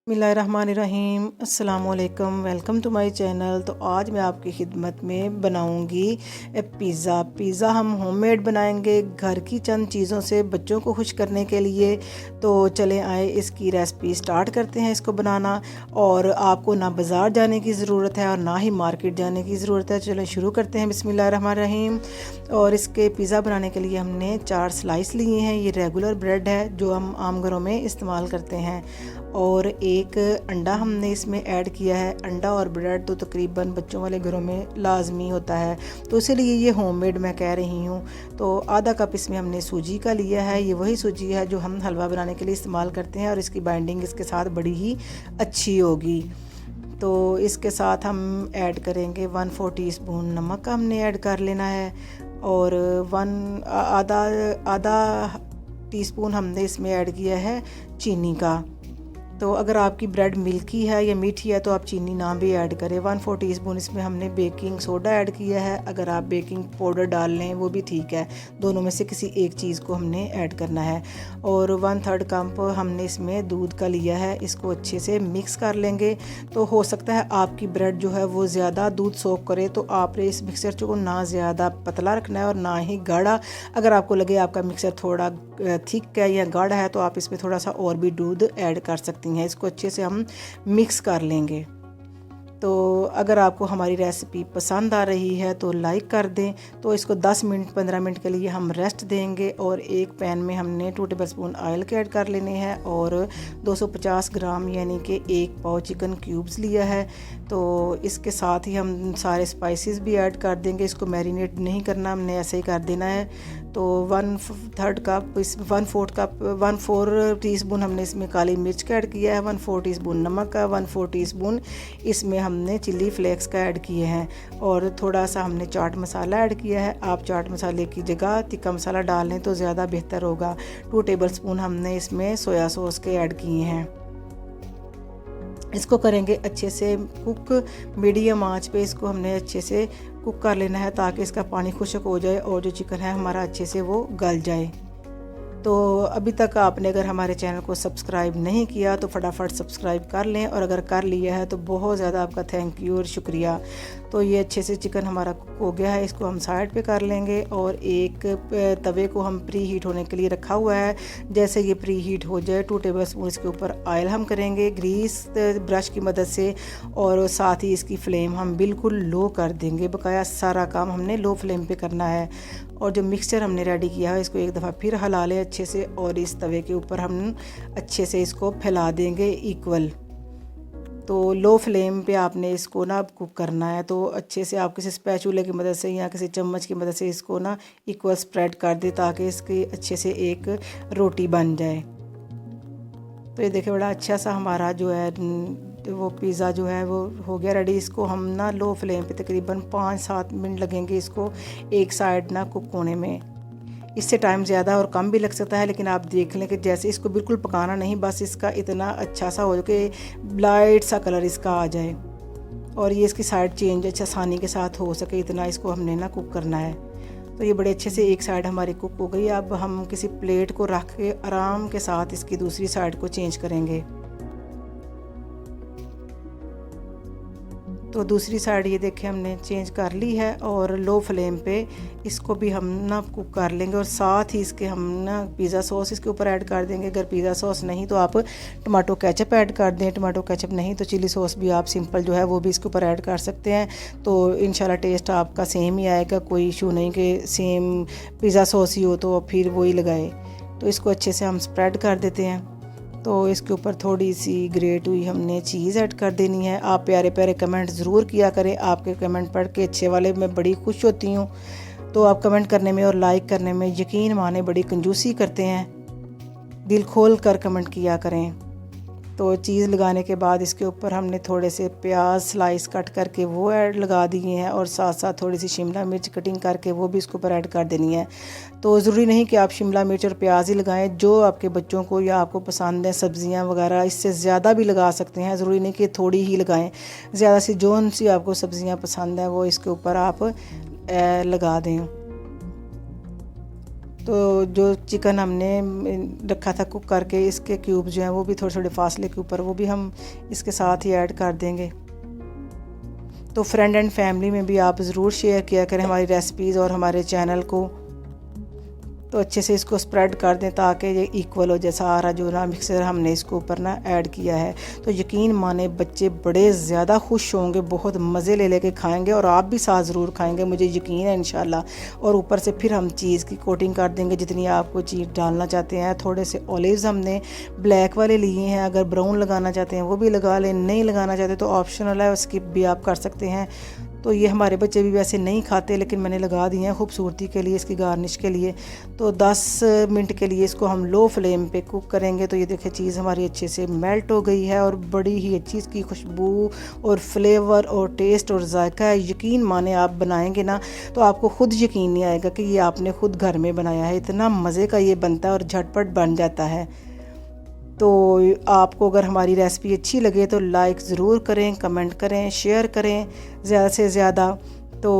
बिस्मिल्लाहिर्रहमानिर्रहीम अस्सलाम वालेकुम। Welcome to my channel. तो आज मैं आपकी खिदमत में बनाऊंगी पिज़्ज़ा हम होममेड बनाएंगे घर की चंद चीज़ों से बच्चों को खुश करने के लिए। तो चलें आए इसकी रेसिपी स्टार्ट करते हैं इसको बनाना। और आपको ना बाज़ार जाने की ज़रूरत है और ना ही मार्केट जाने की ज़रूरत है। चलें शुरू करते हैं बिस्मिल्लाहिर्रहमानिर्रहीम। और इसके पिज़्ज़ा बनाने के लिए हमने 4 स्लाइस लिए हैं। ये रेगुलर ब्रेड है जो हम आम घरों में इस्तेमाल करते हैं। और एक अंडा हमने इसमें ऐड किया है। अंडा और ब्रेड तो तकरीबन बच्चों वाले घरों में लाजमी होता है, तो इसीलिए ये होममेड मैं कह रही हूँ। तो आधा कप इसमें हमने सूजी का लिया है। ये वही सूजी है जो हम हलवा बनाने के लिए इस्तेमाल करते हैं और इसकी बाइंडिंग इसके साथ बड़ी ही अच्छी होगी। तो इसके साथ हम ऐड करेंगे 1/4 टीस्पून नमक का हमने ऐड कर लेना है। और आधा टीस्पून हमने इसमें ऐड किया है चीनी का। तो अगर आपकी ब्रेड मिल्की है या मीठी है तो आप चीनी ना भी ऐड करें। 1/4 टीस्पून इसमें हमने बेकिंग सोडा ऐड किया है। अगर आप बेकिंग पाउडर डाल लें वो भी ठीक है, दोनों में से किसी एक चीज़ को हमने ऐड करना है। और 1/3 कप हमने इसमें दूध का लिया है। इसको अच्छे से मिक्स कर लेंगे। तो हो सकता है आपकी ब्रेड जो है वो ज़्यादा दूध सोख करे, तो आपने इस मिक्सचर को ना ज़्यादा पतला रखना है और ना ही गाढ़ा। अगर आपको लगे आपका मिक्सचर थोड़ा थिक है या गाढ़ा है तो आप इसमें थोड़ा सा और भी दूध ऐड कर सकती हैं। इसको अच्छे से हम मिक्स कर लेंगे। तो अगर आपको हमारी रेसिपी पसंद आ रही है तो लाइक कर दें। तो इसको 10 मिनट 15 मिनट के लिए हम रेस्ट देंगे। और एक पैन में हमने 2 टेबलस्पून ऑयल के ऐड कर लेने हैं और 250 ग्राम यानी कि 1 पाव चिकन क्यूब्स लिया है। तो इसके साथ ही हम सारे स्पाइसेस भी ऐड कर देंगे। इसको मैरिनेट नहीं करना, हमने ऐसे ही कर देना है। तो 1/3 कप 1/4 टीस्पून हमने इसमें काली मिर्च का ऐड किया है। 1/4 टीस्पून नमक का, 1/4 टीस्पून इसमें हमने चिली फ्लेक्स का ऐड किए हैं। और थोड़ा सा हमने चाट मसाला ऐड किया है। आप चाट मसाले की जगह तिक्का मसाला डाल लें तो ज़्यादा बेहतर होगा। 2 टेबलस्पून हमने इसमें सोया सॉस के ऐड किए हैं। इसको करेंगे अच्छे से कुक। मीडियम आंच पे इसको हमने अच्छे से कुक कर लेना है ताकि इसका पानी खुश्क हो जाए और जो चिकन है हमारा अच्छे से वो गल जाए। तो अभी तक आपने अगर हमारे चैनल को सब्सक्राइब नहीं किया तो फटाफट सब्सक्राइब कर लें, और अगर कर लिया है तो बहुत ज़्यादा आपका थैंक यू और शुक्रिया। तो ये अच्छे से चिकन हमारा कुक हो गया है। इसको हम साइड पे कर लेंगे और एक तवे को हम प्री हीट होने के लिए रखा हुआ है। जैसे ये प्री हीट हो जाए 2 टेबलस्पून इसके ऊपर ऑयल हम करेंगे ग्रीस ब्रश की मदद से। और साथ ही इसकी फ्लेम हम बिल्कुल लो कर देंगे। बकाया सारा काम हमने लो फ्लेम पे करना है। और जो मिक्सचर हमने रेडी किया है इसको एक दफ़ा फिर हिला लें अच्छे से, और इस तवे के ऊपर हम अच्छे से इसको फैला देंगे इक्वल। तो लो फ्लेम पे आपने इसको ना कुक करना है। तो अच्छे से आप किसी स्पैचुले की मदद से या किसी चम्मच की मदद से इसको ना इक्वल स्प्रेड कर दे ताकि इसकी अच्छे से एक रोटी बन जाए। तो ये देखिए बड़ा अच्छा सा हमारा जो है वो पिज़्ज़ा जो है वो हो गया रेडी। इसको हम ना लो फ्लेम पे तकरीबन 5-7 मिनट लगेंगे इसको एक साइड ना कुक होने में। इससे टाइम ज़्यादा और कम भी लग सकता है, लेकिन आप देख लें कि जैसे इसको बिल्कुल पकाना नहीं, बस इसका इतना अच्छा सा हो कि लाइट सा कलर इसका आ जाए और ये इसकी साइड चेंज अच्छा आसानी के साथ हो सके, इतना इसको हमने ना कुक करना है। तो ये बड़े अच्छे से एक साइड हमारी कुक हो गई। अब हम किसी प्लेट को रख के आराम के साथ इसकी दूसरी साइड को चेंज करेंगे। तो दूसरी साइड ये देखें हमने चेंज कर ली है और लो फ्लेम पे इसको भी हम ना कुक कर लेंगे। और साथ ही इसके हम ना पिज़्ज़ा सॉस इसके ऊपर ऐड कर देंगे। अगर पिज़्ज़ा सॉस नहीं तो आप टमाटो केचप ऐड कर दें, टमाटो केचप नहीं तो चिली सॉस भी आप सिंपल जो है वो भी इसके ऊपर ऐड कर सकते हैं। तो इंशाल्लाह टेस्ट आपका सेम ही आएगा, कोई इशू नहीं कि सेम पिज़्ज़ा सॉस ही हो तो फिर वही लगाए। तो इसको अच्छे से हम स्प्रेड कर देते हैं। तो इसके ऊपर थोड़ी सी ग्रेट हुई हमने चीज़ ऐड कर देनी है। आप प्यारे प्यारे कमेंट ज़रूर किया करें, आपके कमेंट पढ़ के अच्छे वाले मैं बड़ी खुश होती हूँ। तो आप कमेंट करने में और लाइक करने में यकीन माने बड़ी कंजूसी करते हैं, दिल खोल कर कमेंट किया करें। तो चीज़ लगाने के बाद इसके ऊपर हमने थोड़े से प्याज स्लाइस कट करके वो ऐड लगा दिए हैं और साथ साथ थोड़ी सी शिमला मिर्च कटिंग करके वो भी इसके ऊपर ऐड कर देनी है। तो ज़रूरी नहीं कि आप शिमला मिर्च और प्याज ही लगाएं, जो आपके बच्चों को या आपको पसंद है सब्ज़ियां वगैरह इससे ज़्यादा भी लगा सकते हैं। ज़रूरी नहीं कि थोड़ी ही लगाएं, ज़्यादा सी जोन सी आपको सब्ज़ियां पसंद है वो इसके ऊपर आप लगा दें। तो जो चिकन हमने रखा था कुक करके, इसके क्यूब जो हैं वो भी थोड़े थोड़े फासले के ऊपर वो भी हम इसके साथ ही ऐड कर देंगे। तो फ्रेंड एंड फैमिली में भी आप ज़रूर शेयर किया करें हमारी रेसिपीज़ और हमारे चैनल को। तो अच्छे से इसको स्प्रेड कर दें ताकि ये इक्वल हो जाए सारा जो ना मिक्सर हमने इसको ऊपर ना ऐड किया है। तो यकीन माने बच्चे बड़े ज़्यादा खुश होंगे, बहुत मज़े ले लेके खाएंगे और आप भी साथ ज़रूर खाएंगे, मुझे यकीन है इंशाल्लाह। और ऊपर से फिर हम चीज़ की कोटिंग कर देंगे जितनी आपको चीज़ डालना चाहते हैं। थोड़े से ऑलिव्स हमने ब्लैक वाले लिए हैं, अगर ब्राउन लगाना चाहते हैं वो भी लगा लें, नहीं लगाना चाहते तो ऑप्शनल है, स्किप भी आप कर सकते हैं। तो ये हमारे बच्चे भी वैसे नहीं खाते लेकिन मैंने लगा दिए हैं खूबसूरती के लिए, इसकी गार्निश के लिए। तो 10 मिनट के लिए इसको हम लो फ्लेम पे कुक करेंगे। तो ये देखिए चीज़ हमारी अच्छे से मेल्ट हो गई है और बड़ी ही अच्छी इसकी खुशबू और फ्लेवर और टेस्ट और जायका है। यकीन माने आप बनाएंगे ना तो आपको ख़ुद यकीन नहीं आएगा कि ये आपने ख़ुद घर में बनाया है। इतना मज़े का ये बनता है और झटपट बन जाता है। तो आपको अगर हमारी रेसिपी अच्छी लगे तो लाइक ज़रूर करें, कमेंट करें, शेयर करें ज़्यादा से ज़्यादा। तो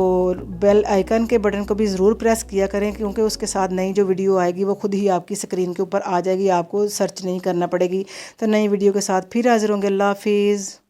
बेल आइकन के बटन को भी ज़रूर प्रेस किया करें क्योंकि उसके साथ नई जो वीडियो आएगी वो खुद ही आपकी स्क्रीन के ऊपर आ जाएगी, आपको सर्च नहीं करना पड़ेगी। तो नई वीडियो के साथ फिर हाज़िर होंगे। अल्लाह हाफिज़।